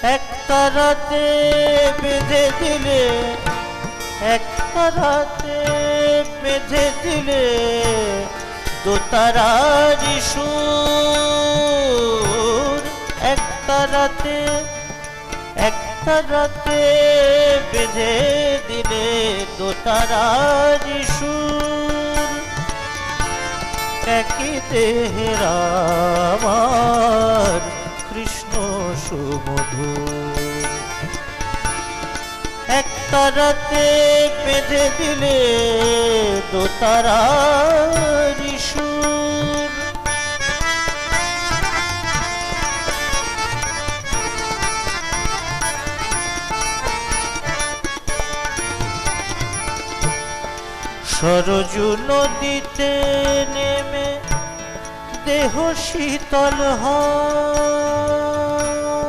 একটা রাতে বেঁধে দিলে, একটা রাতে বেঁধে দিলে দোতারার সুর। একটা রাতে, একটা রাতে বেঁধে দিলে দোতারার সুর। একই দেহের আমার কৃষ্ণ সুমধুর। একটা রাতে বেঁধে দিলে দোতারার সুর। সরজু নদীতে নেমে দেহ শীতল হয়,